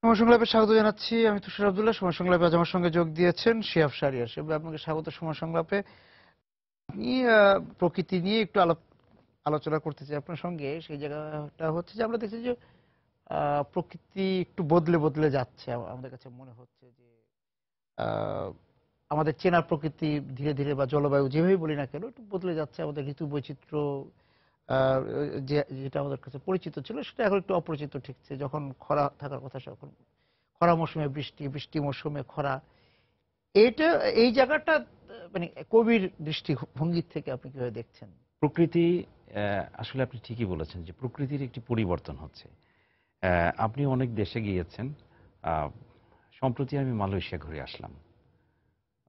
সময় সংলাপে স্বাগত জানাচ্ছি। আমি তুষার আব্দুল্লাহ। সময় সংলাপে আজ আমার সঙ্গে যোগ দিয়েছেন শিহাব শাহরিয়ার। শিহাব ভাই, আপনাকে স্বাগত সময় সংলাপে। আপনি প্রকৃতি নিয়ে একটু আলোচনা করতে চাই আপনার সঙ্গে। সেই জায়গাটা হচ্ছে যে আমরা দেখছি যে প্রকৃতি একটু বদলে বদলে যাচ্ছে। আমাদের কাছে মনে হচ্ছে যে আহ, আমাদের চেনা প্রকৃতি ধীরে ধীরে বা জলবায়ু যেভাবেই বলি না কেন একটু বদলে যাচ্ছে। আমাদের ঋতু বৈচিত্র্য আহ, যেটা আমাদের কাছে পরিচিত ছিল সেটা এখন একটু অপরিচিত ঠেকছে। যখন খরা থাকার কথা তখন খরা মৌসুমে বৃষ্টি, বৃষ্টি মৌসুমে খরা। এটা এই জায়গাটা মানে কবির দৃষ্টিভঙ্গি থেকে আপনি কিভাবে দেখছেন? প্রকৃতি আসলে আপনি ঠিকই বলেছেন যে প্রকৃতির একটি পরিবর্তন হচ্ছে। আপনি অনেক দেশে গিয়েছেন। আহ, সম্প্রতি আমি মালয়েশিয়া ঘুরে আসলাম।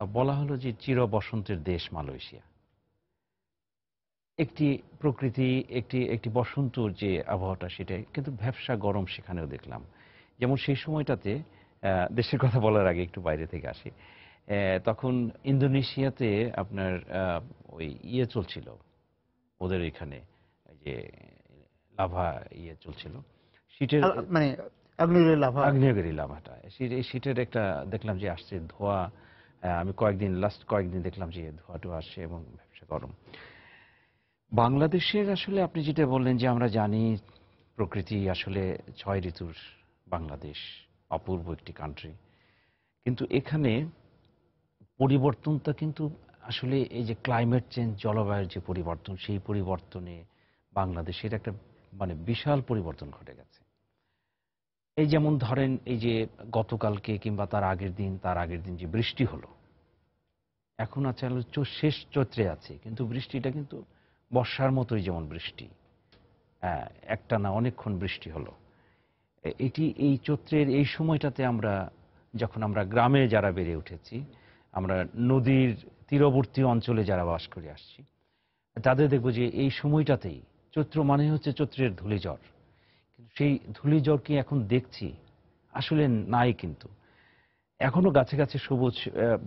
বলা হলো যে চির বসন্তের দেশ মালয়েশিয়া। একটি প্রকৃতি, একটি একটি বসন্তর যে আবহাওয়াটা সেটাই, কিন্তু ভ্যাপসা গরম সেখানেও দেখলাম। যেমন সেই সময়টাতে দেশের কথা বলার আগে একটু বাইরে থেকে আসি। তখন ইন্দোনেশিয়াতে আপনার ওই চলছিল ওদের এখানে, এই যে লাভা চলছিল শীতের, মানে আগ্নেয়গিরি লাভা। আগ্নেয়গিরি লাভাটা এই শীতের একটা দেখলাম যে আসছে ধোঁয়া। আমি লাস্ট কয়েকদিন দেখলাম যে ধোঁয়াটা আসছে এবং ব্যবসা গরম। বাংলাদেশের আসলে আপনি যেটা বললেন যে আমরা জানি প্রকৃতি আসলে 6 ঋতুর বাংলাদেশ, অপূর্ব একটি কান্ট্রি। কিন্তু এখানে পরিবর্তনটা কিন্তু আসলে এই যে ক্লাইমেট চেঞ্জ, জলবায়ুর যে পরিবর্তন, সেই পরিবর্তনে বাংলাদেশের একটা মানে বিশাল পরিবর্তন ঘটে গেছে। এই যেমন ধরেন এই যে গতকালকে কিংবা তার আগের দিন যে বৃষ্টি হলো, এখন আছে হলো শেষ চৈত্রে আছে, কিন্তু বৃষ্টিটা কিন্তু বর্ষার মতোই যেমন বৃষ্টি। হ্যাঁ, একটানা অনেকক্ষণ বৃষ্টি হলো। এই চৈত্রের এই সময়টাতে যখন আমরা গ্রামে যারা বেড়ে উঠেছি, আমরা নদীর তীরবর্তী অঞ্চলে যারা বাস করে আসছি, তাদের দেখব যে এই সময়টাতেই চৈত্র মানে হচ্ছে চৈত্রের ধূলিঝড়। কিন্তু সেই ধূলিঝড় কি এখন দেখছি? আসলে নাই কিন্তু। এখনো গাছে গাছে সবুজ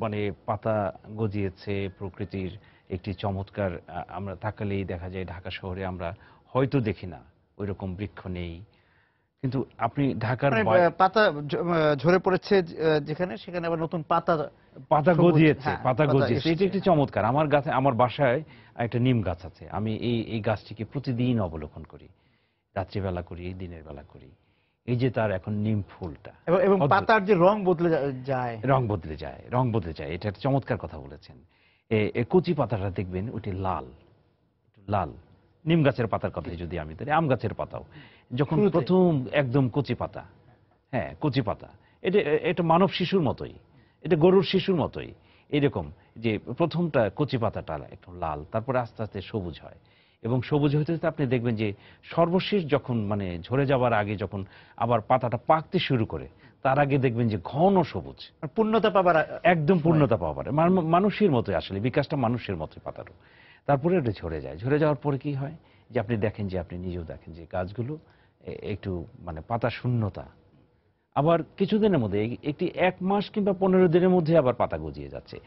মানে পাতা গজিয়েছে, প্রকৃতির একটি চমৎকার। আমরা তাকালেই দেখা যায় ঢাকা শহরে আমরা হয়তো দেখি না ওইরকম বৃক্ষ নেই, কিন্তু আপনি ঢাকার মানে পাতা ঝরে পড়েছে যেখানে সেখানে আবার নতুন পাতা পাতা সবুজ, গজিয়েছে, হ্যাঁ, পাতা পাতা গজিয়েছে, এটা এসছে, একটি হ্যাঁ। চমৎকার। আমার বাসায় একটা নিম গাছ আছে। আমি এই গাছটিকে প্রতিদিন অবলোকন করি, রাত্রিবেলা করি, দিনের বেলা করি। এই যে তার এখন নিম ফুলটা এবং অদ্ভুত পাতার যে রং বদলে যায়। রং বদলে যায়, রং বদলে যায়। এটা একটা চমৎকার কথা বলেছেন। কচি পাতাটা দেখবেন ওইটি লাল, একটু লাল। নিম গাছের পাতার কথাই যদি আমি ধরি, আম গাছের পাতাও যখন শুরুতে প্রথম একদম কচি পাতা, হ্যাঁ কচি পাতা, এটা এটা মানব শিশুর মতোই, এটা গরুর শিশুর মতোই। এরকম যে প্রথমটা কচি পাতাটা একটু লাল, তারপরে আস্তে আস্তে সবুজ হয়, এবং সবুজ হতে হতে আপনি দেখবেন যে সর্বশেষ যখন মানে ঝরে যাওয়ার আগে যখন আবার পাতাটা পাকতে শুরু করে, তার আগে দেখবেন যে ঘন সবুজ, পূর্ণতা পাবার একদম সময়। পূর্ণতা পাওয়া পারে। মানুষের মতোই আসলে বিকাশটা মানুষের মতোই পাতারও। তারপরে ওটা ঝরে যায়। ঝরে যাওয়ার পরে কি হয় যে আপনি দেখেন, যে আপনি নিজেও দেখেন যে গাছগুলো একটু মানে পাতা শূন্যতা। আবার কিছুদিনের মধ্যে একটি 1 মাস কিংবা 15 দিনের মধ্যে আবার পাতা গজিয়ে যাচ্ছে।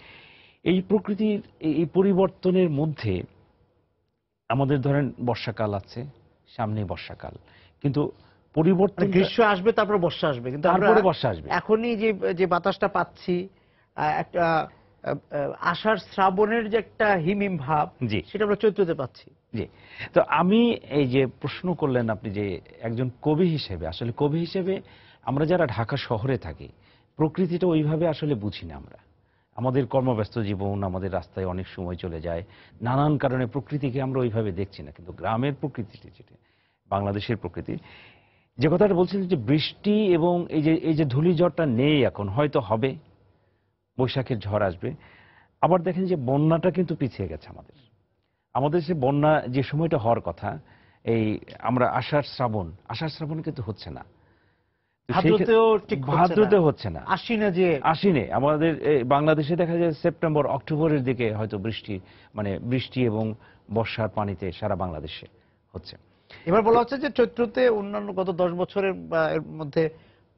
এই প্রকৃতির এই পরিবর্তনের মধ্যে আমাদের ধরেন বর্ষাকাল আছে, সামনে বর্ষাকাল, কিন্তু মানে পরিবর্তনটা গ্রীষ্ম আসবে তারপর বর্ষা আসবে, কিন্তু আমরা তারপরে বর্ষা আসবে। এখনই যে যে বাতাসটা পাচ্ছি একটা আষাঢ় শ্রাবণের যে একটা হিমহিম ভাব, জি সেটা আমরা চৈত্রতে পাচ্ছি। জি। তো আমি এই যে প্রশ্ন করলেন আপনি, যে একজন কবি হিসেবে, আসলে কবি হিসেবে আমরা যারা ঢাকা শহরে থাকি, প্রকৃতিটা ওইভাবে আসলে বুঝি না আমরা। আমাদের কর্মব্যস্ত জীবন, আমাদের রাস্তায় অনেক সময় চলে যায়, নানান কারণে প্রকৃতিকে আমরা ওইভাবে দেখছি না। কিন্তু গ্রামের প্রকৃতিটি যেটা বাংলাদেশের প্রকৃতি, যে কথাটা বলছিলেন যে বৃষ্টি এবং এই যে ধূলিঝড়টা নেই, এখন হয়তো হবে, বৈশাখের ঝড় আসবে। আবার দেখেন যে বন্যাটা কিন্তু পিছিয়ে গেছে আমাদের। আমাদের যে বন্যা যে সময়টা হওয়ার কথা, এই আমরা আষাঢ় শ্রাবণ কিন্তু হচ্ছে না। তো সেই ভাদ্রতেও ঠিক হচ্ছে না, ভাদ্রতে হচ্ছে না, আশ্বিনে যে আশ্বিনে। আমাদের বাংলাদেশে দেখা যায় সেপ্টেম্বর অক্টোবরের দিকে হয়তো বৃষ্টি এবং বর্ষার পানিতে সারা বাংলাদেশে হচ্ছে। এবার বলা হচ্ছে যে চৈত্রতে অন্যান্য গত 10 বছরের বা এর মধ্যে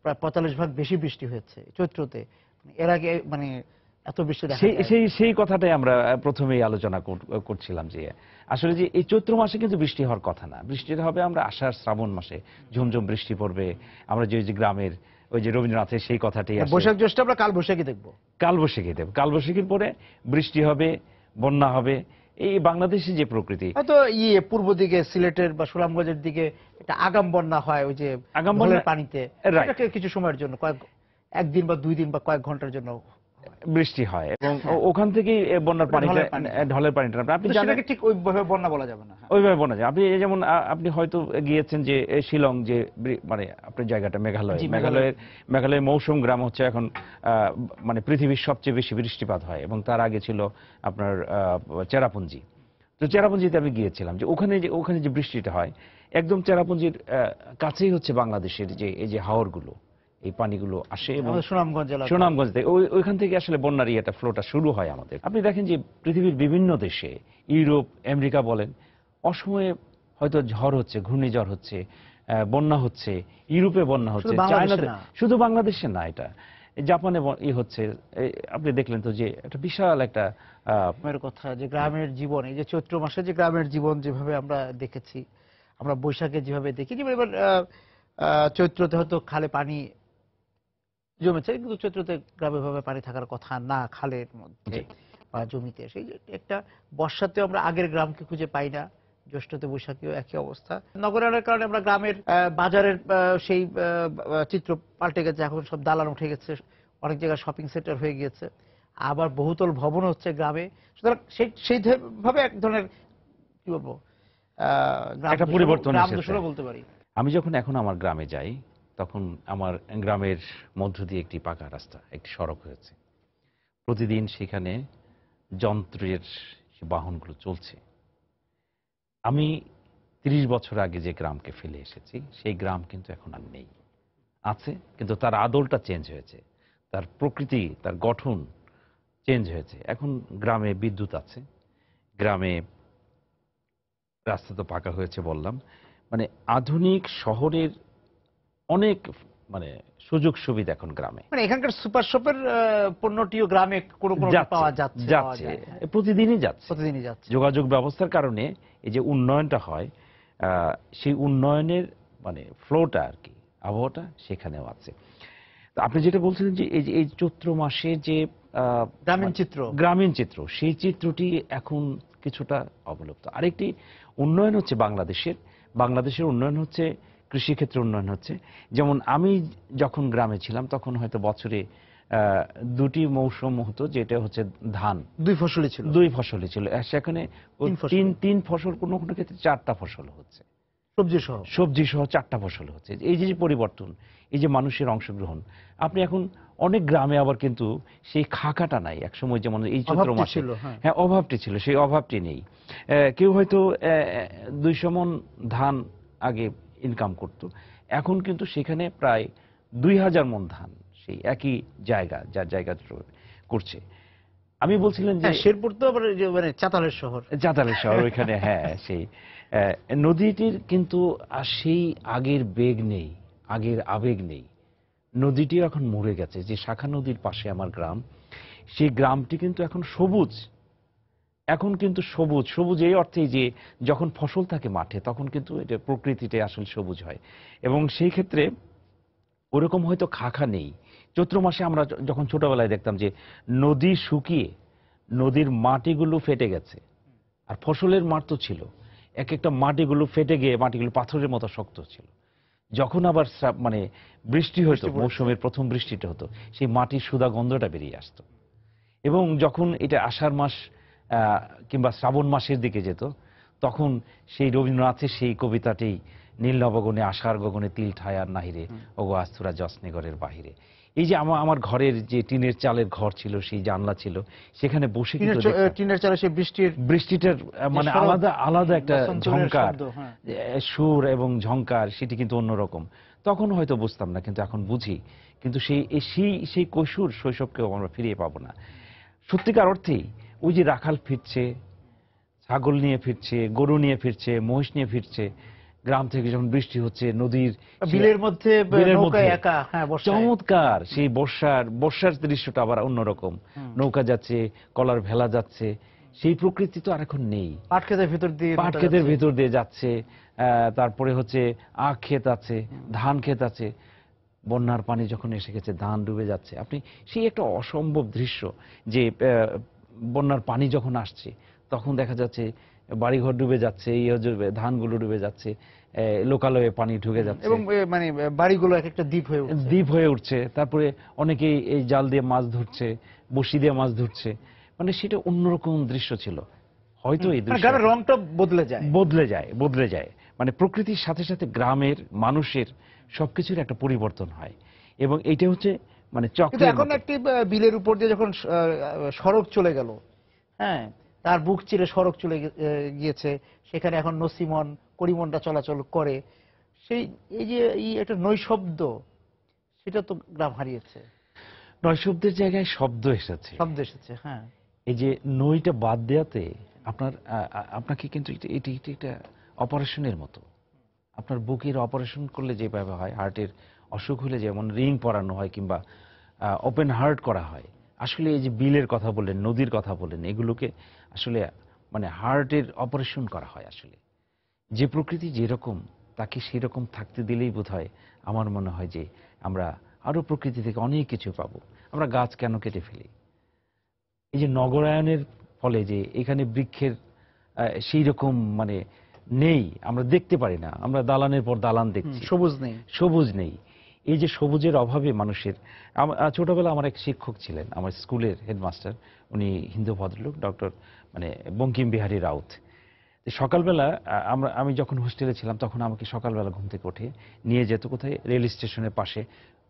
প্রায় 45 ভাগ বেশি বৃষ্টি হয়েছে চৈত্রতে। এর আগে মানে এত বৃষ্টি দেখা সেই যায়। সেই সেই কথাটাই আমরা প্রথমেই আলোচনা করছিলাম, যে আসলে যে এই চৈত্র মাসে কিন্তু বৃষ্টি হওয়ার কথা না। বৃষ্টিটা হবে আমরা আষাঢ় শ্রাবণ মাসে, ঝুমঝুম বৃষ্টি পড়বে। আমরা যে গ্রামের ওই যে রবীন্দ্রনাথের সেই কথাটি আসে, বৈশাখ জ্যৈষ্ঠে আমরা কাল বৈশাখী দেখবো। কালবৈশাখী দেব, কালবৈশাখীর পরে বৃষ্টি হবে, বন্যা হবে। এই বাংলাদেশি যে প্রকৃতি, হয়তো পূর্ব দিকে সিলেটের বা সুনামগঞ্জের দিকে একটা আগাম বন্যা হয় ওই যে আগাম ঢলের বন্যা, পানিতে, right, এটাকে কিছু সময়ের জন্য একদিন বা 2 দিন বা কয়েক ঘন্টার জন্য বৃষ্টি হয় এবং হ্যাঁ। ওখান থেকেই বন্যার ওটা পানিটা, ঢলের পানি। ঢলের পানিটা আপনি কিন্তু জানেন, সেটাকে ঠিক ওইভাবে বন্যা বলা যাবে না। হ্যাঁ। ওইভাবে বলা যায়। আপনি যেমন আপনি হয়তো গিয়েছেন যে শিলং, যে মানে আপনার জায়গাটা মেঘালয়, জি, মেঘালয়। মেঘালয়ের মৌসুম গ্রাম হচ্ছে এখন মানে পৃথিবীর সবচেয়ে বেশি বৃষ্টিপাত হয়, এবং তার আগে ছিল আপনার চেরাপুঞ্জি। তো চেরাপুঞ্জিতে আমি গিয়েছিলাম, যে ওখানে যে বৃষ্টিটা হয় একদম চেরাপুঞ্জির কাছেই হচ্ছে বাংলাদেশের যে এই যে হাওরগুলো, এই পানিগুলো আসে এবং আমাদের সুনামগঞ্জ এলাকা। সুনামগঞ্জ থেকে ওইখান থেকে আসলে বন্যার ইয়েটা ফ্লোটা শুরু হয় আমাদের। আপনি দেখেন যে পৃথিবীর বিভিন্ন দেশে, ইউরোপ, আমেরিকা বলেন, অসময়ে হয়তো ঝড় হচ্ছে, ঘূর্ণিঝড় হচ্ছে, বন্যা হচ্ছে, ইউরোপে বন্যা হচ্ছে, চায়নাতে, শুধু বাংলাদেশে না, এটা জাপানে হচ্ছে। আপনি দেখলেন তো যে একটা বিশাল একটা কথা, যে গ্রামের জীবন, এই যে চৈত্র মাসে যে গ্রামের জীবন যেভাবে আমরা দেখেছি, আমরা বৈশাখে যেভাবে দেখি, যেমন এবার চৈত্রতে হয়তো খালে পানি জমেছে, কিন্তু চৈত্রতে গ্রামে ভাবে পানি থাকার কথা না খালের মধ্যে বা জমিতে। সেই যে একটা বর্ষাতে আমরা আগের গ্রামকে খুঁজে পাই না, জ্যৈষ্ঠতে বৈশাখীও একই অবস্থা। নগরায়নের কারণে আমরা গ্রামের বাজারের সেই চিত্র পাল্টে গেছে, এখন সব দালান উঠে গেছে, অনেক জায়গায় শপিং সেন্টার হয়ে গিয়েছে, আবার বহুতল ভবন হচ্ছে গ্রামে। সুতরাং সেই ভাবে এক ধরনের কি বলবো একটা পরিবর্তন গ্রাম এসেছে। দূষণও বলতে পারি। আমি যখন এখন আমার গ্রামে যাই, তখন আমার গ্রামের মধ্য দিয়ে একটি পাকা রাস্তা, একটি সড়ক হয়েছে। প্রতিদিন সেখানে যন্ত্রের বাহনগুলো চলছে। আমি 30 বছর আগে যে গ্রামকে ফেলে এসেছি, সেই গ্রাম কিন্তু এখন আর নেই। আছে, কিন্তু তার আদলটা চেঞ্জ হয়েছে, তার প্রকৃতি, তার গঠন চেঞ্জ হয়েছে। এখন গ্রামে বিদ্যুৎ আছে, গ্রামে রাস্তা তো পাকা হয়েছে বললাম, মানে আধুনিক শহরের অনেক মানে সুযোগ সুবিধা এখন গ্রামে। মানে এখানকার সুপার শপের পণ্যটিও গ্রামে কোনো পাওয়া যাচ্ছে, যাচ্ছে, প্রতিদিনই যাচ্ছে, প্রতিদিনই যাচ্ছে। যোগাযোগ ব্যবস্থার কারণে এই যে উন্নয়নটা হয়, সেই উন্নয়নের মানে ফ্লোটা আর কি, আবহাওয়াটা সেখানেও আছে। তো আপনি যেটা বলছিলেন যে এই চৈত্র মাসে যে গ্রামীণ চিত্র, সেই চিত্রটি এখন কিছুটা অবলুপ্ত। আরেকটি উন্নয়ন হচ্ছে বাংলাদেশের উন্নয়ন হচ্ছে, কৃষিক্ষেত্রে উন্নয়ন হচ্ছে। যেমন আমি যখন গ্রামে ছিলাম, তখন হয়তো বছরে 2টি মৌসুম হতো, যেটা হচ্ছে ধান, 2 ফসলই ছিল। সেখানে 3 ফসল, কোনো কোনো ক্ষেত্রে 4টা ফসল হচ্ছে, সবজি সহ 4টা ফসল হচ্ছে। এই যে পরিবর্তন, এই যে মানুষের অংশগ্রহণ, আপনি এখন অনেক গ্রামে আবার কিন্তু সেই খাকাটা নাই। একসময় যেমন এই চৈত্র মাসে হ্যাঁ অভাবটি ছিল, সেই অভাবটি নেই। কেউ হয়তো 200 মণ ধান আগে ইনকাম করত, এখন কিন্তু সেখানে প্রায় 2000 মণ ধান সেই একই জায়গা, যার জায়গা করছে। আমি বলছিলাম যে শেরপুর তো মানে চাতালের শহর, ওইখানে হ্যাঁ, সেই নদীটির কিন্তু আর সেই আগের বেগ নেই, আগের আবেগ নেই। নদীটিও এখন মরে গেছে। যে শাখা নদীর পাশে আমার গ্রাম, সেই গ্রামটি কিন্তু এখন সবুজ। এখন কিন্তু সবুজ এই অর্থে যে যখন ফসল থাকে মাঠে, তখন কিন্তু এটা প্রকৃতিতে আসলে সবুজ হয়, এবং সেই ক্ষেত্রে ওরকম হয়তো খাখা নেই। চৈত্র মাসে আমরা যখন ছোটবেলায় দেখতাম যে নদী শুকিয়ে নদীর মাটিগুলো ফেটে গেছে, আর ফসলের মাঠ তো ছিল, এক একটা মাটিগুলো ফেটে গিয়ে মাটিগুলো পাথরের মতো শক্ত ছিল। যখন আবার মানে বৃষ্টি হতো, মৌসুমের প্রথম বৃষ্টিটা হতো, সেই মাটির সুদা গন্ধটা বেরিয়ে আসতো। এবং যখন এটা আষাঢ় মাস কিংবা শ্রাবণ মাসের দিকে যেত, তখন সেই রবীন্দ্রনাথের সেই কবিতাটি, নীল নবগণে আষাঢ় গগনে তিল ঠায়ার নাহিরে, ওগো আস্তুরা জসনেগরের বাহিরে। এই যে আমার ঘরের যে টিনের চালের ঘর ছিল, সেই জানলা ছিল, সেখানে বসে কিন্তু টিনের চালে সেই বৃষ্টিটার মানে আলাদা একটা ঝংকার, সুর এবং ঝংকার, সেটি কিন্তু অন্যরকম। তখন হয়তো বুঝতাম না, কিন্তু এখন বুঝি। কিন্তু সেই কৈশোর শৈশবকেও আমরা ফিরিয়ে পাবো না। সত্যিকার অর্থেই ওই যে রাখাল ফিরছে, ছাগল নিয়ে ফিরছে, গরু নিয়ে ফিরছে, মহিষ নিয়ে ফিরছে গ্রাম থেকে, যখন বৃষ্টি হচ্ছে, নদীর বিলের মধ্যে চমৎকার সেই বর্ষার দৃশ্যটা আবার অন্যরকম। নৌকা যাচ্ছে, কলার ভেলা যাচ্ছে, সেই প্রকৃতি তো আর এখন নেই। পাট ক্ষেতের ভেতর দিয়ে যাচ্ছে, তারপরে হচ্ছে আখ ক্ষেত আছে, ধান ক্ষেত আছে। বন্যার পানি যখন এসে গেছে, ধান ডুবে যাচ্ছে, আপনি সেই একটা অসম্ভব দৃশ্য যে বন্যার পানি যখন আসছে তখন দেখা যাচ্ছে বাড়িঘর ডুবে যাচ্ছে, ধানগুলো ডুবে যাচ্ছে, লোকালয়ে পানি ঢুকে যাচ্ছে, এবং মানে বাড়িগুলো এক একটা দ্বীপ হয়ে উঠছে। দ্বীপ হয়ে উঠছে। তারপরে অনেকেই এই জাল দিয়ে মাছ ধরছে, বড়শি দিয়ে মাছ ধরছে। মানে সেটা অন্যরকম দৃশ্য ছিল। হয়তো এই মানে দৃশ্য গ্রামের রংটা বদলে যায়। বদলে যায়। মানে প্রকৃতির সাথে সাথে গ্রামের মানুষের সবকিছুর একটা পরিবর্তন হয়, এবং এইটা হচ্ছে মানে কিন্তু চক্রের এখন মতো। একটি বিলের উপর দিয়ে যখন সড়ক চলে গেল, হ্যাঁ, তার বুক চিরে সড়ক চলে গিয়েছে, সেখানে এখন নসিমন করিমনটা চলাচল করে, সেই এই যে একটা নৈশব্দ, সেটা তো গ্রাম হারিয়েছে। নৈশব্দের জায়গায় শব্দ এসেছে। শব্দ এসেছে, হ্যাঁ। এই যে নইটা বাদ দেওয়াতে আপনাকে কিন্তু এটি এটি একটা অপারেশনের মতো। আপনার বুকের অপারেশন করলে যেভাবে হয়, হার্টের অসুখ হলে যেমন রিং পরানো হয় কিংবা ওপেন হার্ট করা হয়, আসলে এই যে বিলের কথা বললেন, নদীর কথা বললেন, এগুলোকে আসলে মানে হার্টের অপারেশন করা হয়। আসলে যে প্রকৃতি যেরকম, তাকে সেরকম থাকতে দিলেই বোধহয় আমার মনে হয় যে আমরা আরো প্রকৃতি থেকে অনেক কিছু পাবো। আমরা গাছ কেন কেটে ফেলি? এই যে নগরায়নের ফলে যে এখানে বৃক্ষের সেই রকম মানে নেই, আমরা দেখতে পারি না, আমরা দালানের পর দালান দেখছি, সবুজ নেই। সবুজ নেই। এই যে সবুজের অভাবে মানুষের, ছোটবেলা আমার এক শিক্ষক ছিলেন, আমার স্কুলের হেডমাস্টার, উনি হিন্দু ভদ্রলোক, ডক্টর মানে বঙ্কিম বিহারী রাউত। সকালবেলা আমি যখন হোস্টেলে ছিলাম তখন আমাকে সকালবেলা ঘুম থেকে উঠে নিয়ে যেত কোথায়, রেল স্টেশনের পাশে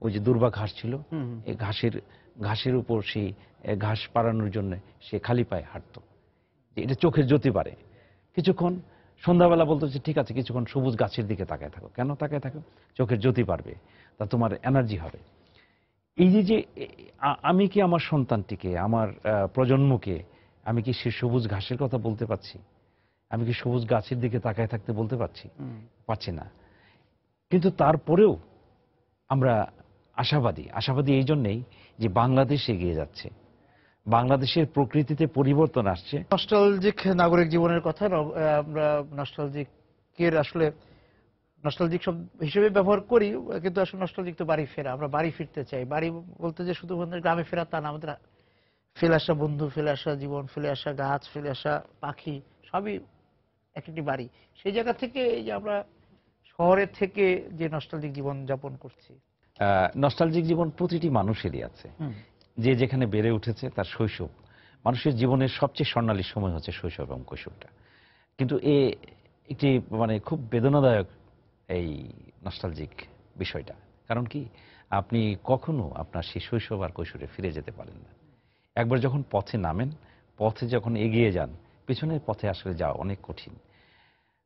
ওই যে দুর্বা ঘাস ছিল, এই ঘাসের উপর সেই ঘাস পাড়ানোর জন্য সে খালি পায়ে হাঁটতো, যে এটা চোখের জ্যোতি বাড়ে। কিছুক্ষণ সন্ধ্যাবেলা বলতো যে ঠিক আছে, কিছুক্ষণ সবুজ গাছের দিকে তাকায় থাকো। কেন তাকায় থাকো? চোখের জ্যোতি বাড়বে, তা তোমার এনার্জি হবে। এই যে আমি কি আমার সন্তানটিকে, আমার প্রজন্মকে আমি কি সে সবুজ ঘাসের কথা বলতে পারছি? আমি কি সবুজ গাছের দিকে তাকায় থাকতে বলতে পারছি? পারছি না। কিন্তু তারপরেও আমরা আশাবাদী এই জন্যেই যে বাংলাদেশ এগিয়ে যাচ্ছে, বাংলাদেশের প্রকৃতিতে পরিবর্তন আসছে। নস্টালজিক নাগরিক জীবনের কথা আমরা নস্টালজিকের আসলে নস্টালজিক শব্দ হিসেবে ব্যবহার করি, কিন্তু আসলে নস্টালজিক তো বাড়ি ফেরা। আমরা বাড়ি ফিরতে চাই। বাড়ি বলতে যে শুধু আমাদের গ্রামে ফেরা তা না, আমাদের ফেলে আসা বন্ধু, ফেলে আসা জীবন, ফেলে আসা গাছ, ফেলে আসা পাখি, সবই এক একটি বাড়ি। সেই জায়গা থেকে এই যে আমরা শহরের থেকে যে নস্টালজিক জীবন যাপন করছি। নস্টালজিক জীবন প্রতিটি মানুষেরই আছে। যে যেখানে বেড়ে উঠেছে তার শৈশব, মানুষের জীবনের সবচেয়ে স্বর্ণালী সময় হচ্ছে শৈশব এবং কৈশোরটা। কিন্তু একটি মানে খুব বেদনাদায়ক এই নস্টালজিক বিষয়টা। কারণ কি, আপনি কখনো আপনার সেই শৈশব আর কৈশোরে ফিরে যেতে পারেন না। একবার যখন পথে নামেন, পথে যখন এগিয়ে যান, পেছনের পথে আসলে যাওয়া অনেক কঠিন।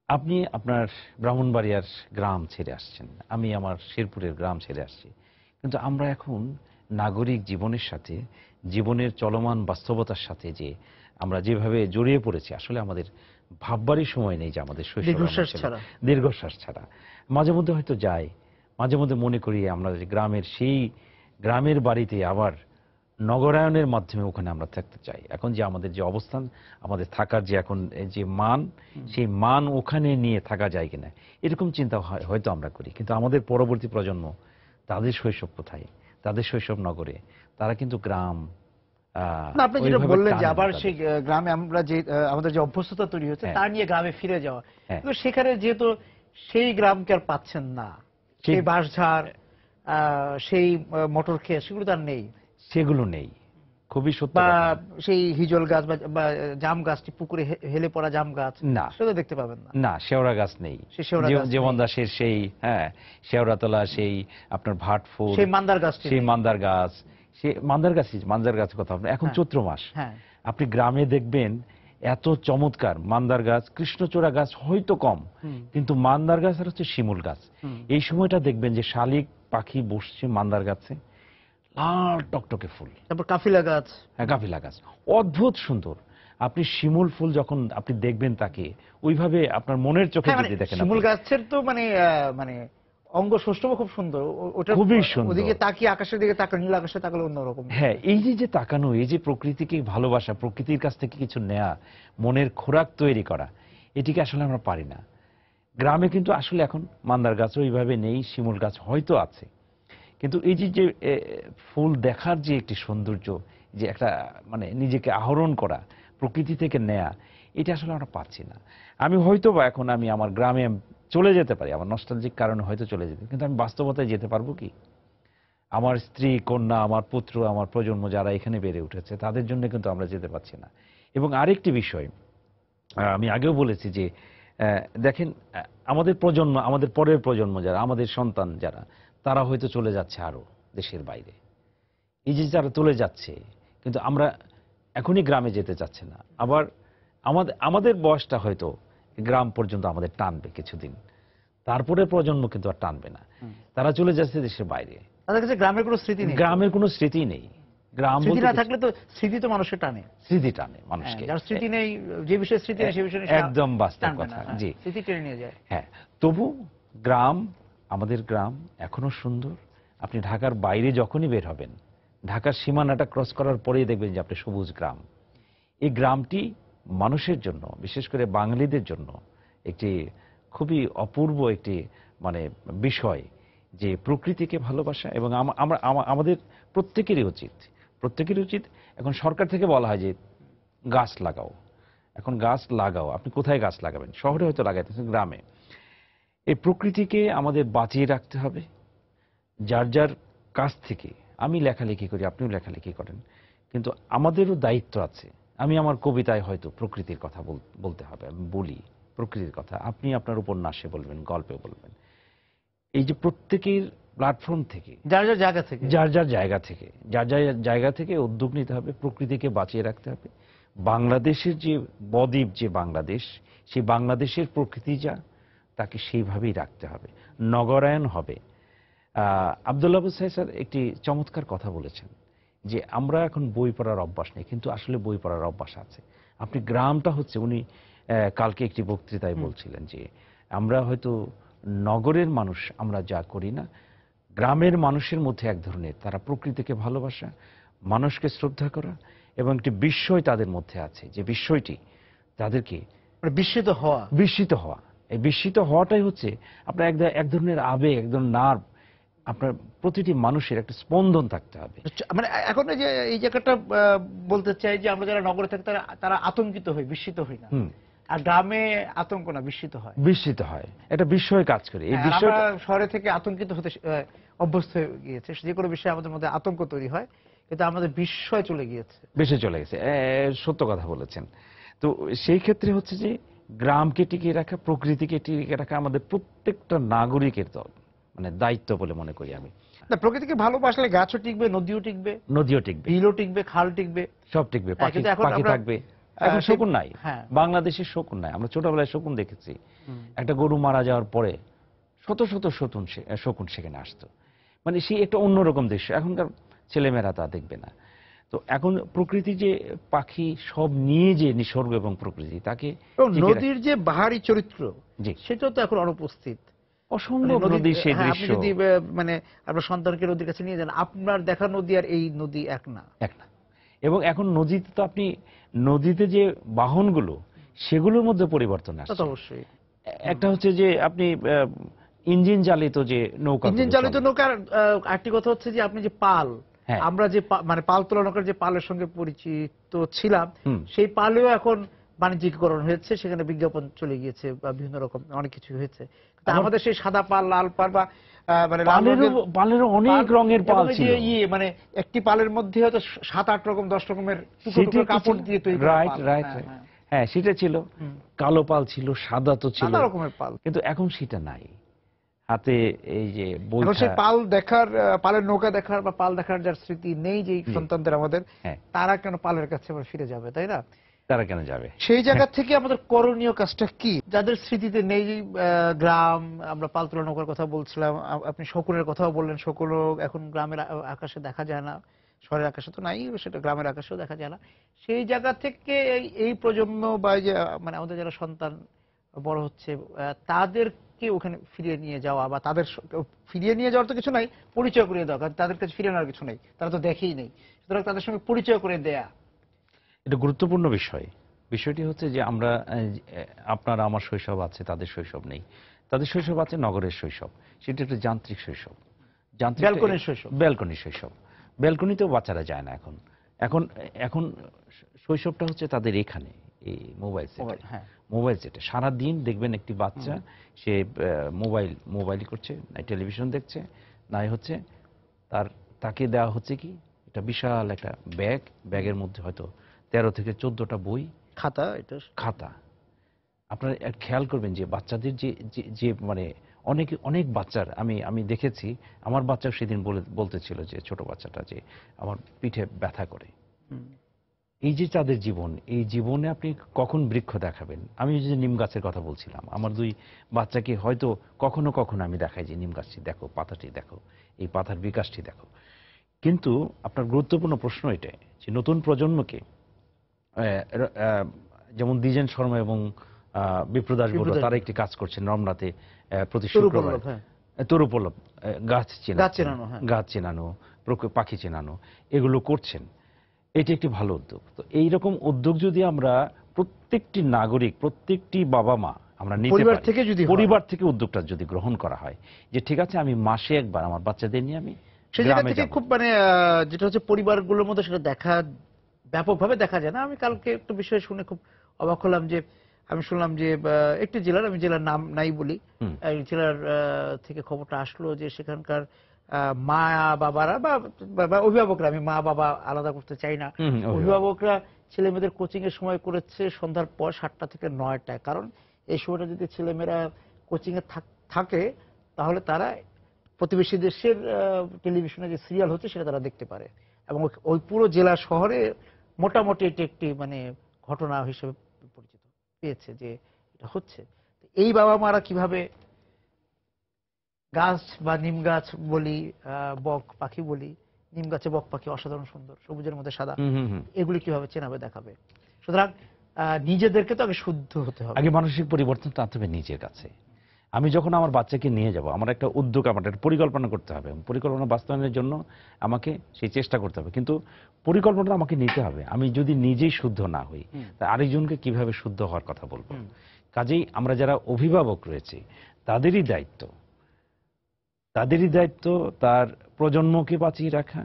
আপনি আপনার ব্রাহ্মণবাড়িয়ার গ্রাম ছেড়ে আসছেন, আমি আমার শেরপুরের গ্রাম ছেড়ে আসছি, কিন্তু আমরা এখন নাগরিক জীবনের সাথে, জীবনের চলমান বাস্তবতার সাথে যে আমরা যেভাবে জড়িয়ে পড়েছি, আসলে আমাদের ভাববারই সময় নেই যে আমাদের শৈশব দীর্ঘশ্বাস ছাড়া। দীর্ঘশ্বাস ছাড়া। মাঝে মধ্যে হয়তো যাই, মাঝে মধ্যে মনে করি আমরা যে গ্রামের সেই গ্রামের বাড়িতে আবার নগরায়নের মাধ্যমে ওখানে আমরা থাকতে চাই। এখন যে আমাদের যে অবস্থান, আমাদের থাকার যে এখন যে মান, সেই মান ওখানে নিয়ে থাকা যায় কিনা, এরকম চিন্তা হয়তো আমরা করি। কিন্তু আমাদের পরবর্তী প্রজন্ম, তাদের শৈশব কোথায়? তাদের শৈশব নগরে। তারা কিন্তু গ্রাম না, আপনি যেটা ওইভাবে বললেন যে টানে না আবার তাদের। সেই গ্রামে আমরা যে আমাদের যে অভ্যস্ততা তৈরি হচ্ছে হ্যাঁ। তা নিয়ে গ্রামে ফিরে যাওয়া, হ্যাঁ। কিন্তু সেখানে যেহেতু সেই গ্রামকে আর পাচ্ছেন না, সেই বাঁশঝাড়, সেই মটর ক্ষেত, সেগুলো তার নেই, সেগুলো নেই। খুবই সত্য বা কথা। সেই হিজল গাছ বা জাম গাছটি, পুকুরে হেলে পড়া জাম গাছ, না, সেটা দেখতে পাবেন না। না, শেওড়া গাছ নেই। সেই শেওড়া গাছ জীবন নেই। দাসের সেই শেওড়াতলা, সেই আপনার ভাটফুল, সেই মান্দার গাছটি সেই নেই। মান্দার গাছ, সে মান্দার গাছের কথা আপনার এখন হ্যাঁ। চৈত্র মাস, হ্যাঁ। আপনি গ্রামে দেখবেন এত চমৎকার মান্দার গাছ, কৃষ্ণচূড়া গাছ হয়তো কম, কিন্তু মান্দার গাছ আর হচ্ছে শিমুল গাছ। এই সময়টা দেখবেন যে শালিক পাখি বসছে মান্দার গাছে, লাল টকটকে ফুল। তারপর কাফিলা গাছ। হ্যাঁ, কাফিলা গাছ অদ্ভুত সুন্দর। আপনি শিমুল ফুল যখন আপনি দেখবেন তাকে ওইভাবে আপনার মনের চোখে হ্যাঁ, মানে যদি দেখেন, শিমুল আপনি গাছের তো মানে অঙ্গ সৌষ্ঠব খুব সুন্দর। ওটা খুবই সুন্দর। ওদিকে তাকিয়ে, আকাশের দিকে তাকালে, নীল আকাশে তাকালে অন্যরকম। হ্যাঁ, এই যে তাকানো, এই যে প্রকৃতিকে ভালোবাসা, প্রকৃতির কাছ থেকে কিছু নেয়া, মনের খোরাক তৈরি করা, এটিকে আসলে আমরা পারি না। গ্রামে কিন্তু আসলে এখন মান্দার গাছও ওইভাবে নেই, শিমুল গাছ হয়তো আছে, কিন্তু এই যে যে ফুল দেখার যে একটি সৌন্দর্য, যে একটা মানে নিজেকে আহরণ করা, প্রকৃতি থেকে নেয়া, এটা আসলে আমরা পাচ্ছি না। আমি হয়তো বা এখন আমি আমার গ্রামে চলে যেতে পারি, আমার নস্টালজিক কারণে হয়তো চলে যেতে, কিন্তু আমি বাস্তবতায় যেতে পারবো কি? আমার স্ত্রী, কন্যা, আমার পুত্র, আমার প্রজন্ম যারা এখানে বেড়ে উঠেছে, তাদের জন্য কিন্তু আমরা যেতে পারছি না। এবং আরেকটি বিষয়, আমি আগেও বলেছি যে দেখেন, আমাদের প্রজন্ম, আমাদের পরের প্রজন্ম যারা, আমাদের সন্তান যারা, তারা হয়তো চলে যাচ্ছে আরো দেশের বাইরে। এই যে যারা চলে যাচ্ছে, কিন্তু আমরা এখনই গ্রামে যেতে চাচ্ছে না। আবার আমাদের আমাদের বয়সটা হয়তো গ্রাম পর্যন্ত আমাদের টানবে কিছুদিন, তারপরে প্রজন্ম কিন্তু আর টানবে না। তারা চলে যাচ্ছে দেশের বাইরে। তাদের কাছে গ্রামের কোনো স্মৃতি নেই, গ্রামের কোনো স্মৃতি নেই। গ্রাম স্মৃতি বলতে না থাকলে তো স্মৃতি তো মানুষের টানে। স্মৃতি টানে মানুষকে। যার স্মৃতি নেই, যে বিষয়ে স্মৃতি নেই সেই বিষয়ে একদম বাস্তব টানবে কথা। না, জি, স্মৃতি টেনে নিয়ে যায়। হ্যাঁ। তবু গ্রাম, আমাদের গ্রাম এখনো সুন্দর। আপনি ঢাকার বাইরে যখনই বের হবেন, ঢাকার সীমানাটা ক্রস করার পরেই দেখবেন যে আপনি সবুজ গ্রাম। এই গ্রামটি মানুষের জন্য, বিশেষ করে বাঙালিদের জন্য একটি খুবই অপূর্ব একটি মানে বিষয়, যে প্রকৃতিকে ভালোবাসা। এবং আমাদের প্রত্যেকেরই উচিত। এখন সরকার থেকে বলা হয় যে গাছ লাগাও। এখন গাছ লাগাও, আপনি কোথায় গাছ লাগাবেন? শহরে হয়তো লাগাইতেছেন, গ্রামে। এই প্রকৃতিকে আমাদের বাঁচিয়ে রাখতে হবে। যার যার কাছ থেকে, আমি লেখালেখি করি, আপনিও লেখালেখি করেন, কিন্তু আমাদেরও দায়িত্ব আছে। আমি আমার কবিতায় হয়তো প্রকৃতির কথা বলতে হবে, আমি বলি প্রকৃতির কথা, আপনি আপনার উপন্যাসে বলবেন, গল্পে বলবেন। এই যে প্রত্যেকের প্ল্যাটফর্ম থেকে, যার যার জায়গা থেকে, যার যার জায়গা থেকে উদ্যোগ নিতে হবে, প্রকৃতিকে বাঁচিয়ে রাখতে হবে। বাংলাদেশের যে বদ্বীপ, যে বাংলাদেশ, সেই বাংলাদেশের প্রকৃতি যা, তাকে সেইভাবেই রাখতে হবে। নগরায়ণ হবে। আব্দুল্লাহ আবু সাইদ স্যার একটি চমৎকার কথা বলেছেন যে আমরা এখন বই পড়ার অভ্যাস নেই, কিন্তু আসলে বই পড়ার অভ্যাস আছে। আপনি গ্রামটা হচ্ছে, উনি কালকে একটি বক্তৃতায় বলছিলেন যে আমরা হয়তো নগরের মানুষ আমরা যা করি না, গ্রামের মানুষের মধ্যে এক ধরনের, তারা প্রকৃতিকে ভালোবাসা, মানুষকে শ্রদ্ধা করা, এবং একটি বিস্ময় তাদের মধ্যে আছে, যে বিষয়টি তাদেরকে বিস্মিত হওয়া। এই বিস্মিত হওয়াটাই হচ্ছে আপনার এক ধরনের আবেগ, এক ধরনের নার্ভ। আপনার প্রতিটি মানুষের একটা স্পন্দন থাকতে হবে। মানে এখন এই যে এই জায়গাটা বলতে চাই যে আমরা যারা নগরে থাকি তারা আতঙ্কিত হই, বিস্মিত হই না। আর গ্রামে আতঙ্ক না, বিস্মিত হয়। এটা বিস্ময় কাজ করে। এই বিষয় আমরা শহরে থেকে আতঙ্কিত হতে অভ্যস্ত হয়ে গিয়েছে। যে কোনো বিষয়ে আমাদের মধ্যে আতঙ্ক তৈরি হয়, কিন্তু আমাদের বিস্ময় চলে গিয়েছে। সত্য কথা বলেছেন। তো সেই ক্ষেত্রে হচ্ছে যে গ্রামকে টিকিয়ে রাখা, প্রকৃতিকে টিকিয়ে রাখা আমাদের প্রত্যেকটা নাগরিকের মানে দায়িত্ব বলে মনে করি আমি। না, প্রকৃতিকে ভালোবাসলে গাছও টিকবে, নদীও টিকবে, বিলও টিকবে, খাল টিকবে, সব টিকবে, পাখি থাকবে। এখন শকুন নাই, বাংলাদেশের শকুন নাই। আমরা ছোটবেলায় শকুন দেখেছি, একটা গরু মারা যাওয়ার পরে শত শত শকুন সেখানে আসতো। মানে সেই একটা অন্যরকম দৃশ্য। এখনকার ছেলেমেয়েরা তা দেখবে না। তো এখন প্রকৃতি যে পাখি সব নিয়ে, যে নিসর্গ এবং প্রকৃতি, তাকে নদীর যে বাহারি চরিত্র, সেটাও তো এখন অনুপস্থিত। অসম্ভব নদী, সেই দৃশ্য। আপনি যদি মানে আপনার সন্তানকে নদীর কাছে নিয়ে যান, আপনার দেখা নদী আর এই নদী এক না। এবং এখন নদীতে তো আপনি, নদীতে যে বাহনগুলো, সেগুলোর মধ্যে পরিবর্তন আসছে। অবশ্যই। একটা হচ্ছে যে আপনি ইঞ্জিন চালিত যে নৌকা, আরেকটি কথা হচ্ছে যে আপনি যে পাল, আমরা যে মানে পাল তোলা নৌকার যে পালের সঙ্গে পরিচিত ছিলাম, সেই পালেও এখন বাণিজ্যিকরণ হয়েছে, সেখানে বিজ্ঞাপন চলে গিয়েছে বা বিভিন্ন রকম অনেক কিছু হয়েছে। আমাদের সেই সাদা পাল, লাল পাল বা মানে পালেরও অনেক রঙের পাল ছিল। মানে একটি পালের মধ্যে হয়তো 7-8 রকম 10 রকমের কাপড় দিয়ে তৈরি করা। রাইট। হ্যাঁ, সেটা ছিল। কালো পাল ছিল, সাদা তো ছিল, নানা রকমের পাল। কিন্তু এখন সেটা নাই। হাতে এই যে সেই পাল দেখার, পালের নৌকা দেখার বা পাল দেখার যার স্মৃতি নেই, যে সন্তানদের আমাদের, তারা কেন পালের কাছে আবার ফিরে যাবে, তাই না? তারা কেন যাবে? সেই জায়গা থেকে আমাদের করণীয় কাজটা কি? যাদের স্মৃতিতে নেই গ্রাম, আমরা পাল তোলা নৌকার কথা বলছিলাম, আপনি শকুনের কথাও বললেন। শকুনও এখন গ্রামের আকাশে দেখা যায় না, শহরের আকাশে তো নাই, সেটা গ্রামের আকাশেও দেখা যায় না। সেই জায়গা থেকে এই প্রজন্ম বা যে মানে আমাদের যারা সন্তান বড় হচ্ছে, তাদেরকে ওখানে ফিরিয়ে নিয়ে যাওয়া, বা তাদের ফিরিয়ে নিয়ে যাওয়ার তো কিছু নাই, পরিচয় করিয়ে দেওয়া, কারণ তাদের কাছে ফিরিয়ে নেওয়ার কিছু নেই, তারা তো দেখেই নেই। সুতরাং তাদের সঙ্গে পরিচয় করে দেয়া এটা গুরুত্বপূর্ণ বিষয়। বিষয়টি হচ্ছে যে আমরা, আপনার আমার শৈশব আছে, তাদের শৈশব নেই। তাদের শৈশব আছে নগরের শৈশব, সেটা একটা যান্ত্রিক শৈশব। যান্ত্রিক ব্যালকনির শৈশব। ব্যালকনি শৈশব, ব্যালকনিতেও বাচ্চারা যায় না এখন। এখন এখন শৈশবটা হচ্ছে তাদের এখানে, এই মোবাইল সেটে। হ্যাঁ। মোবাইল সেটে সারাদিন দেখবেন একটি বাচ্চা, সে মোবাইলই করছে, না টেলিভিশন দেখছে, নাই হচ্ছে তাকে দেওয়া হচ্ছে কি এটা বিশাল একটা ব্যাগের মধ্যে হয়তো 13 থেকে 14টা বই, খাতা। আপনারা খেয়াল করবেন যে বাচ্চাদের যে যে মানে অনেক বাচ্চার আমি দেখেছি, আমার বাচ্চাও সেদিন বলতেছিল যে ছোট বাচ্চাটা যে আমার পিঠে ব্যথা করে। এই যে তাদের জীবন, এই জীবনে আপনি কখন বৃক্ষ দেখাবেন? আমি যে নিম গাছের কথা বলছিলাম, আমার 2 বাচ্চাকে হয়তো কখনো কখনো আমি দেখাই যে নিম গাছটি দেখো, পাতাটি দেখো, এই পাতার বিকাশটি দেখো। কিন্তু আপনার গুরুত্বপূর্ণ প্রশ্ন এটাই যে নতুন প্রজন্মকে যেমন দ্বিজেন শর্মা এবং বিপ্রদাস বড়ুয়া তারা একটি কাজ করছেন রমনাতে প্রতি শুক্রবার, তরুপল্লব, গাছ চেনানো, পাখি চেনানো, এগুলো করছেন। এটি একটি ভালো উদ্যোগ। তো এইরকম উদ্যোগ যদি আমরা প্রত্যেকটি নাগরিক, প্রত্যেকটি বাবা মা আমরা নিতে পারি, পরিবার থেকে উদ্যোগটা যদি গ্রহণ করা হয় যে ঠিক আছে আমি মাসে একবার আমার বাচ্চাদের নিয়ে আমি সেই জায়গা থেকে খুব যেটা হচ্ছে পরিবারগুলোর মধ্যে সেটা ব্যাপকভাবে দেখা যায় না। আমি কালকে একটা বিষয় শুনে খুব অবাক হলাম যে আমি শুনলাম যে একটি জেলার, আমি জেলার নাম নাই বলি, এই জেলার থেকে খবরটা আসলো যে সেখানকার মা বাবারা বা অভিভাবকরা, আমি মা বাবা আলাদা করতে চাই না, অভিভাবকরা ছেলে মেয়েদের কোচিং এর সময় করেছে সন্ধ্যার পর 7টা থেকে 9টায়। কারণ এই সময়টা যদি ছেলেমেয়েরা কোচিং এ থাকে তাহলে তারা প্রতিবেশী দেশের টেলিভিশনে যে সিরিয়াল হচ্ছে সেটা তারা দেখতে পারে, এবং ওই পুরো জেলা শহরে মোটামুটি এটি একটি ঘটনা হিসেবে পরিচিত পেয়েছে যে এটা হচ্ছে। এই বাবা মারা কিভাবে গাছ বা নিম গাছ বলি, বক পাখি বলি, নিম গাছে বক পাখি অসাধারণ সুন্দর, সবুজের মধ্যে সাদা, এগুলি কিভাবে চেনাবে দেখাবে। সুতরাং নিজেদেরকে তো আগে শুদ্ধ হতে হবে, আগে মানসিক পরিবর্তনটা আনতে হবে নিজের কাছে। আমি যখন আমার বাচ্চাকে নিয়ে যাব, আমার একটা উদ্যোগ, আমার একটা পরিকল্পনা করতে হবে, পরিকল্পনা বাস্তবায়নের জন্য আমাকে সেই চেষ্টা করতে হবে, কিন্তু পরিকল্পনাটা আমাকে নিতে হবে। আমি যদি নিজেই শুদ্ধ না হই, তা আরেকজনকে কিভাবে শুদ্ধ হওয়ার কথা বলবো? কাজেই আমরা যারা অভিভাবক রয়েছে তাদেরই দায়িত্ব তার প্রজন্মকে বাঁচিয়ে রাখা,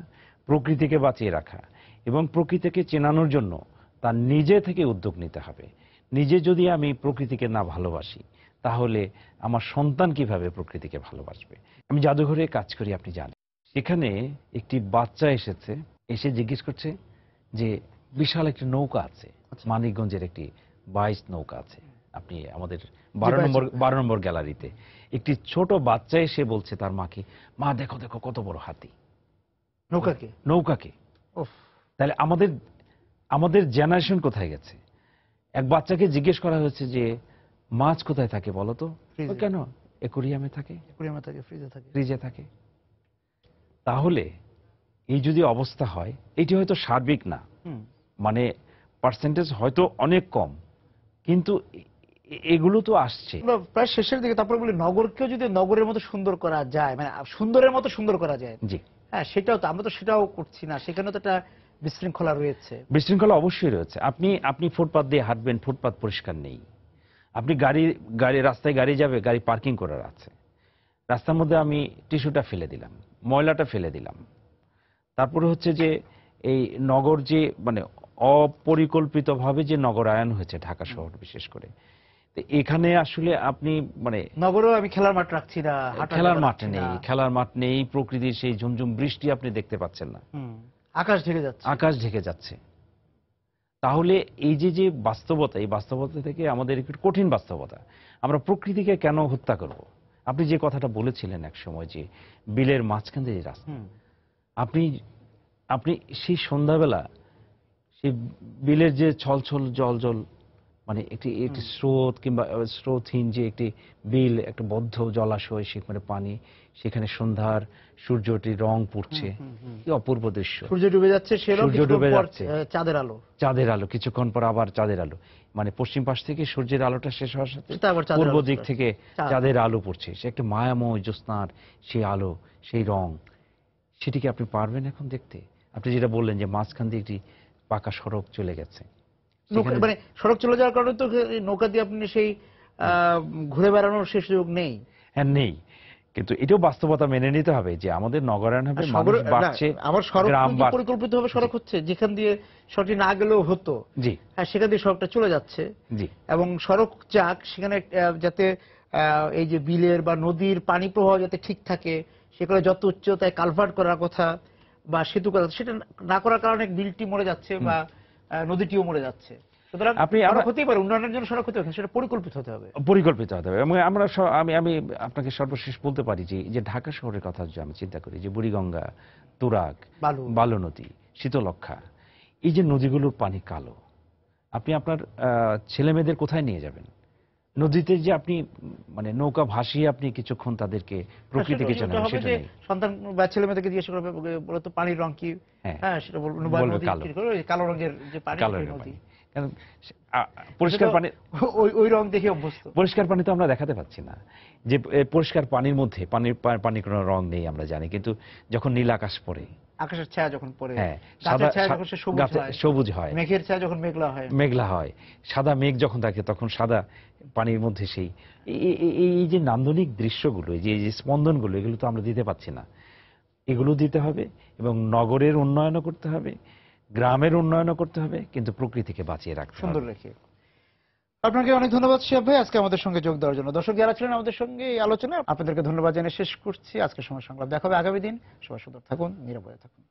প্রকৃতিকে বাঁচিয়ে রাখা, এবং প্রকৃতিকে চেনানোর জন্য তার নিজে থেকে উদ্যোগ নিতে হবে। নিজে যদি আমি প্রকৃতিকে না ভালোবাসি তাহলে আমার সন্তান কিভাবে প্রকৃতিকে ভালোবাসবে? আমি জাদুঘরে কাজ করি, আপনি জানেন। সেখানে একটি বাচ্চা এসে জিজ্ঞেস করছে যে বিশাল একটি নৌকা আছে, মানিকগঞ্জের একটি 22 নৌকা আছে, আপনি আমাদের 12 নম্বর গ্যালারিতে। একটি ছোট বাচ্চা এসে বলছে তার মাকে, মা দেখো দেখো কত বড় হাতি। নৌকাকে। তাহলে আমাদের জেনারেশন কোথায় গেছে? এক বাচ্চাকে জিজ্ঞেস করা হয়েছে যে মাছ কোথায় থাকে বলো তো? কেন? অ্যাকোয়ারিয়ামে থাকে, ফ্রিজে থাকে। তাহলে এই যদি অবস্থা হয়, এটি হয়তো সার্বিক না, পার্সেন্টেজ হয়তো অনেক কম, কিন্তু এগুলো তো আসছে প্রায় শেষের দিকে। তারপরে বলি নগরকেও যদি নগরের মতো সুন্দর করা যায়, সুন্দরের মতো সুন্দর করা যায়, জি হ্যাঁ, সেটাও তো আমরা তো সেটাও করছি না। সেখানে তো একটা বিশৃঙ্খলা রয়েছে। বিশৃঙ্খলা অবশ্যই রয়েছে। আপনি ফুটপাত দিয়ে হাঁটবেন, ফুটপাত পরিষ্কার নেই। আপনি রাস্তায় গাড়ি যাবে, গাড়ি পার্কিং করার আছে, রাস্তার মধ্যে আমি টিস্যুটা ফেলে দিলাম, ময়লাটা ফেলে দিলাম। তারপরে হচ্ছে যে এই নগর যে অপরিকল্পিতভাবে যে নগরায়ন হয়েছে ঢাকা শহর বিশেষ করে, এখানে আসলে আপনি নগরেও আমি খেলার মাঠ রাখছি না, খেলার মাঠ নেই, প্রকৃতির সেই ঝুমঝুম বৃষ্টি আপনি দেখতে পাচ্ছেন না, আকাশ ঢেকে যাচ্ছে। তাহলে এই যে বাস্তবতা, এই বাস্তবতা থেকে আমাদের একটু কঠিন বাস্তবতা, আমরা প্রকৃতিকে কেন হত্যা করব? আপনি যে কথাটা বলেছিলেন এক সময় যে বিলের মাঝখান দিয়ে রাস্তা, আপনি সেই সন্ধ্যাবেলা সেই বিলের যে ছলছল জল একটি স্রোত কিংবা স্রোতহীন যে একটি বিল, একটা বদ্ধ জলাশয়, সেখানে পানি, সেখানে সন্ধ্যার সূর্যটির রং পড়ছে, কি অপূর্ব দৃশ্য। সূর্য ডুবে যাচ্ছে, চাঁদের আলো, কিছুক্ষণ পর আবার চাঁদের আলো, পশ্চিম পাশ থেকে সূর্যের আলোটা শেষ হওয়ার সাথে পূর্ব দিক থেকে চাঁদের আলো পড়ছে। সে একটা মায়াময় জ্যোৎস্নার সেই আলো, সেই রং, সেটিকে আপনি পারবেন এখন দেখতে? আপনি যেটা বললেন যে মাঝখান দিয়ে একটি পাকা সড়ক চলে গেছে, সড়ক চলে যাওয়ার কারণে তো নৌকা দিয়ে আপনি সেই ঘুরে বেড়ানোর সেই সুযোগ নেই। হ্যাঁ, নেই। কিন্তু এটাও বাস্তবতা মেনে নিতে হবে যে আমাদের নগরায়ণ হবে, মানুষ বাড়ছে, আমার সড়ক গ্রাম কি পরিকল্পিত হবে সড়ক হচ্ছে, যেখান দিয়ে সড়কটি না গেলেও হতো, জি হ্যাঁ সেখান দিয়ে সড়কটা চলে যাচ্ছে, জি এবং সড়ক যাক সেখানে যাতে এই যে বিলের বা নদীর পানি প্রবাহ যাতে ঠিক থাকে, সেগুলো যত উচ্চতায় কালভার্ট করার কথা বা সেতু করা, সেটা না করার কারণে বিলটি মরে যাচ্ছে বা নদীটিও মরে যাচ্ছে। সুতরাং সড়ক হতেই পারে, উন্নয়নের জন্য সড়ক হতে পারে, সেটা পরিকল্পিত হতে হবে। পরিকল্পিত হতে হবে। এবং আমরা আমি আপনাকে সর্বশেষ বলতে পারি যে এই যে ঢাকা শহরের কথা যদি আমি চিন্তা করি, যে বুড়িগঙ্গা, তুরাগ, বালু নদী, শীতলক্ষা, এই যে নদীগুলোর পানি কালো, আপনি আপনার ছেলে মেয়েদের কোথায় নিয়ে যাবেন? নদীতে যে আপনি মানে নৌকা ভাসিয়ে আপনি কিছুক্ষণ তাদেরকে প্রকৃতিকে জানাবেন, সেটা নেই। সন্তান বা ছেলে মেয়েদেরকে জিজ্ঞেস করবে বলে তো পানির রং কি, হ্যাঁ সেটা বলবো কালো রঙের যে পানি, নদী কারণ পরিষ্কার পানি, ওই রং দেখে অভ্যস্ত। পরিষ্কার পানি তো আমরা দেখাতে পাচ্ছি না, যে পরিষ্কার পানির মধ্যে পানির কোনো রং নেই আমরা জানি, কিন্তু যখন নীল আকাশ পড়ে, আকাশের ছায়া যখন পড়ে, হ্যাঁ গাছের ছায়া যখন সবুজ হয়, মেঘের ছায়া যখন মেঘলা হয়, সাদা মেঘ যখন থাকে তখন সাদা পানির মধ্যে সেই এই যে নান্দনিক দৃশ্যগুলো, এই যে স্পন্দনগুলো, এগুলো তো আমরা দিতে পাচ্ছি না। এগুলো দিতে হবে এবং নগরের উন্নয়নও করতে হবে, গ্রামের উন্নয়নও করতে হবে, কিন্তু প্রকৃতিকে বাঁচিয়ে রাখতে হবে সুন্দর রেখে। আপনাকে অনেক ধন্যবাদ শিহাব ভাই আজকে আমাদের সঙ্গে যোগ দেওয়ার জন্য। দর্শক যারা ছিলেন আমাদের সঙ্গে এই আলোচনায়, আপনাদেরকে ধন্যবাদ জানিয়ে শেষ করছি আজকের সময় সংলাপ। দেখা হবে আগামী দিন। সবাই সুন্দর থাকুন, নিরাপদে থাকুন।